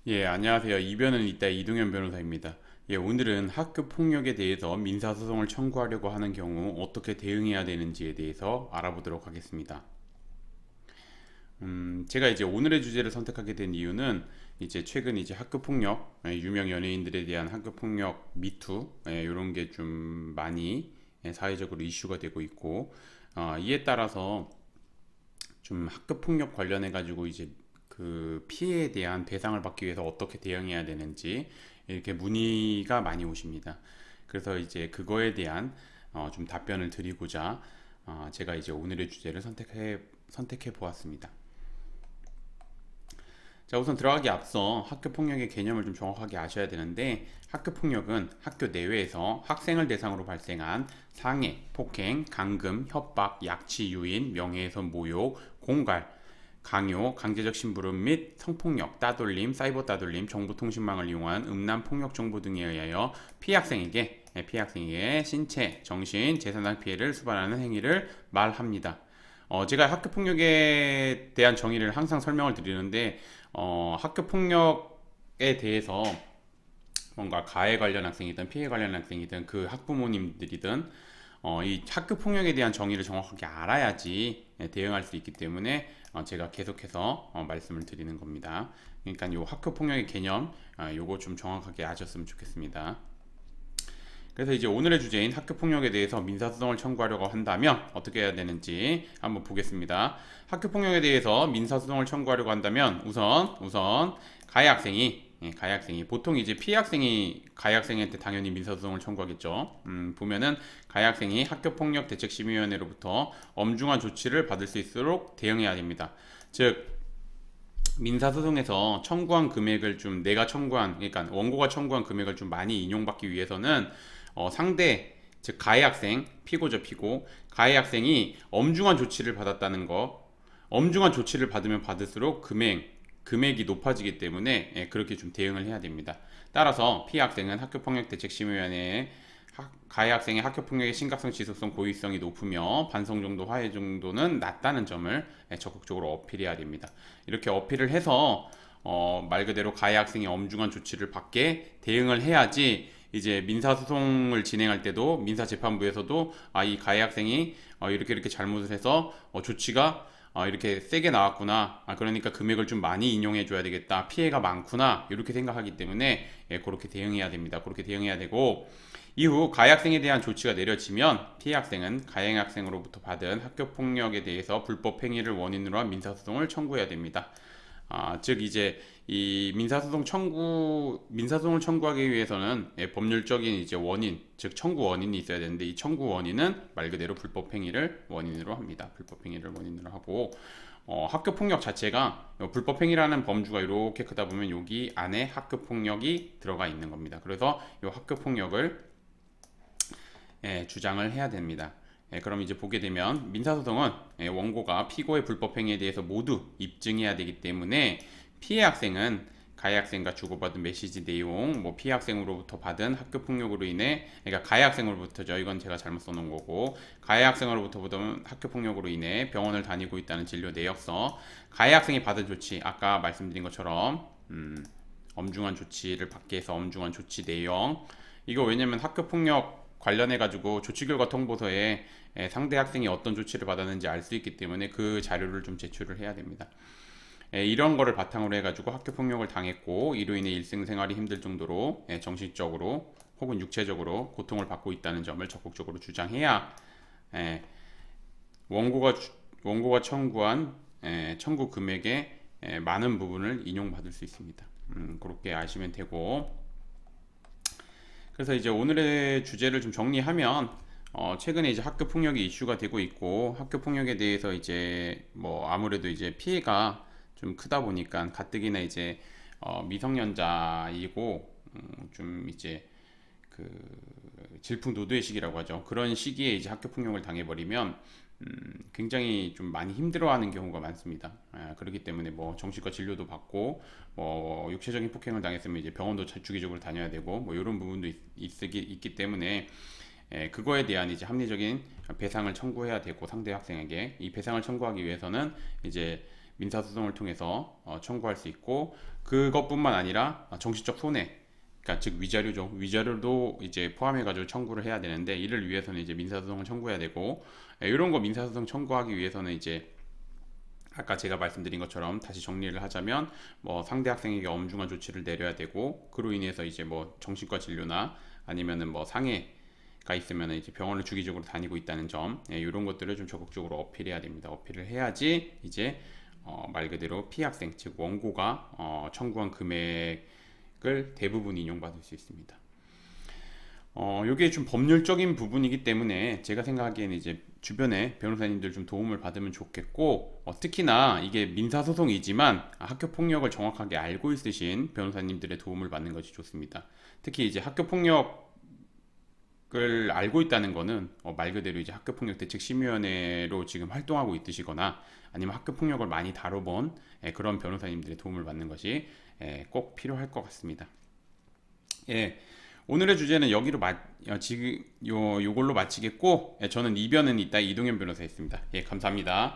예, 안녕하세요. 이변은 있다 이동현 변호사입니다. 예, 오늘은 학교 폭력에 대해서 민사소송을 청구하려고 하는 경우 어떻게 대응해야 되는지에 대해서 알아보도록 하겠습니다. 제가 이제 오늘의 주제를 선택하게 된 이유는 이제 최근 이제 학교 폭력, 유명 연예인들에 대한 학교 폭력 미투, 이런 게 좀 많이 사회적으로 이슈가 되고 있고, 이에 따라서 좀 학교 폭력 관련해 가지고 이제 그 피해에 대한 배상을 받기 위해서 어떻게 대응해야 되는지 이렇게 문의가 많이 오십니다. 그래서 이제 그거에 대한 좀 답변을 드리고자 제가 이제 오늘의 주제를 선택해 보았습니다. 자, 우선 들어가기 앞서 학교 폭력의 개념을 좀 정확하게 아셔야 되는데, 학교 폭력은 학교 내외에서 학생을 대상으로 발생한 상해, 폭행, 감금, 협박, 약취, 유인, 명예훼손, 모욕, 공갈, 강요, 강제적 심부름 및 성폭력, 따돌림, 사이버 따돌림, 정보통신망을 이용한 음란 폭력 정보 등에 의하여 피해학생에게 신체, 정신, 재산상 피해를 수반하는 행위를 말합니다. 제가 학교 폭력에 대한 정의를 항상 설명을 드리는데, 학교 폭력에 대해서 뭔가 가해 관련 학생이든 피해 관련 학생이든 그 학부모님들이든 이 학교 폭력에 대한 정의를 정확하게 알아야지 대응할 수 있기 때문에 제가 계속해서 말씀을 드리는 겁니다. 그러니까 이 학교 폭력의 개념 요거 좀 정확하게 아셨으면 좋겠습니다. 그래서 이제 오늘의 주제인 학교 폭력에 대해서 민사소송을 청구하려고 한다면 어떻게 해야 되는지 한번 보겠습니다. 학교 폭력에 대해서 민사소송을 청구하려고 한다면 우선 가해 학생이 보통 이제 피해 학생이 가해 학생한테 당연히 민사소송을 청구하겠죠. 보면은 가해 학생이 학교폭력대책심의위원회로부터 엄중한 조치를 받을 수 있도록 대응해야 됩니다. 즉 민사소송에서 청구한 금액을 좀 내가 청구한, 그러니까 원고가 청구한 금액을 좀 많이 인용받기 위해서는 상대, 즉 가해 학생, 피고죠, 피고. 가해 학생이 엄중한 조치를 받았다는 거. 엄중한 조치를 받으면 받을수록 금액이 높아지기 때문에 그렇게 좀 대응을 해야 됩니다. 따라서 피해 학생은 학교폭력대책심의위원회에 가해 학생의 학교폭력의 심각성, 지속성, 고의성이 높으며 반성 정도, 화해 정도는 낮다는 점을 적극적으로 어필해야 됩니다. 이렇게 어필을 해서 말 그대로 가해 학생이 엄중한 조치를 받게 대응을 해야지 이제 민사소송을 진행할 때도 민사재판부에서도 이 가해 학생이 이렇게 잘못을 해서 조치가 이렇게 세게 나왔구나. 그러니까 금액을 좀 많이 인용해 줘야 되겠다. 피해가 많구나. 이렇게 생각하기 때문에 그렇게 대응해야 됩니다. 그렇게 대응해야 되고 이후 가해 학생에 대한 조치가 내려지면 피해 학생은 가해 학생으로부터 받은 학교 폭력에 대해서 불법 행위를 원인으로 한 민사소송을 청구해야 됩니다. 즉 이제 이 민사소송을 청구하기 위해서는 법률적인 이제 원인, 즉 청구 원인이 있어야 되는데 이 청구 원인은 말 그대로 불법 행위를 원인으로 합니다. 불법 행위를 원인으로 하고 학교 폭력 자체가 불법 행위라는 범주가 이렇게 크다 보면 여기 안에 학교 폭력이 들어가 있는 겁니다. 그래서 이 학교 폭력을 주장을 해야 됩니다. 그럼 이제 보게 되면 민사소송은 원고가 피고의 불법 행위에 대해서 모두 입증해야 되기 때문에 피해 학생은 가해 학생과 주고받은 메시지 내용, 뭐 피해 학생으로부터 받은 학교 폭력으로 인해, 그러니까 가해 학생으로부터죠. 이건 제가 잘못 써놓은 거고, 가해 학생으로부터 받은 학교 폭력으로 인해 병원을 다니고 있다는 진료 내역서, 가해 학생이 받은 조치, 아까 말씀드린 것처럼 엄중한 조치를 받게 해서 엄중한 조치 내용. 이거 왜냐면 학교 폭력 관련해 가지고 조치 결과 통보서에 상대 학생이 어떤 조치를 받았는지 알 수 있기 때문에 그 자료를 좀 제출을 해야 됩니다. 이런 거를 바탕으로 해가지고 학교 폭력을 당했고 이로 인해 일상생활이 힘들 정도로 정신적으로 혹은 육체적으로 고통을 받고 있다는 점을 적극적으로 주장해야 원고가 원고가 청구한 청구 금액의 많은 부분을 인용받을 수 있습니다. 그렇게 아시면 되고, 그래서 이제 오늘의 주제를 좀 정리하면 최근에 이제 학교 폭력이 이슈가 되고 있고 학교 폭력에 대해서 이제 뭐 아무래도 이제 피해가 좀 크다 보니까 가뜩이나 이제 미성년자이고 좀 이제 그 질풍노도의 시기라고 하죠. 그런 시기에 이제 학교 폭력을 당해버리면 굉장히 좀 많이 힘들어하는 경우가 많습니다. 그렇기 때문에 뭐 정신과 진료도 받고 뭐 육체적인 폭행을 당했으면 이제 병원도 주기적으로 다녀야 되고 뭐 이런 부분도 있기 때문에 그거에 대한 이제 합리적인 배상을 청구해야 되고 상대 학생에게 이 배상을 청구하기 위해서는 이제 민사소송을 통해서 청구할 수 있고, 그것뿐만 아니라 정신적 손해, 그러니까 즉 위자료죠. 위자료도 이제 포함해가지고 청구를 해야 되는데, 이를 위해서는 이제 민사소송을 청구해야 되고, 이런 거 민사소송 청구하기 위해서는 이제 아까 제가 말씀드린 것처럼 다시 정리를 하자면, 뭐 상대 학생에게 엄중한 조치를 내려야 되고, 그로 인해서 이제 뭐 정신과 진료나 아니면은 뭐 상해가 있으면 이제 병원을 주기적으로 다니고 있다는 점, 이런 것들을 좀 적극적으로 어필해야 됩니다. 어필을 해야지 이제 말 그대로 피학생 즉 원고가 청구한 금액을 대부분 인용받을 수 있습니다. 요게 좀 법률적인 부분이기 때문에 제가 생각하기에는 이제 주변에 변호사님들 좀 도움을 받으면 좋겠고, 특히나 이게 민사소송이지만 학교 폭력을 정확하게 알고 있으신 변호사님들의 도움을 받는 것이 좋습니다. 특히 이제 학교 폭력을 알고 있다는 거는 말 그대로 이제 학교 폭력 대책 심의위원회로 지금 활동하고 있으시거나 아니면 학교 폭력을 많이 다뤄본 그런 변호사님들의 도움을 받는 것이 꼭 필요할 것 같습니다. 예. 오늘의 주제는 여기로 지금 요걸로 마치겠고, 저는 이변은 있다 이동현 변호사였습니다. 예, 감사합니다.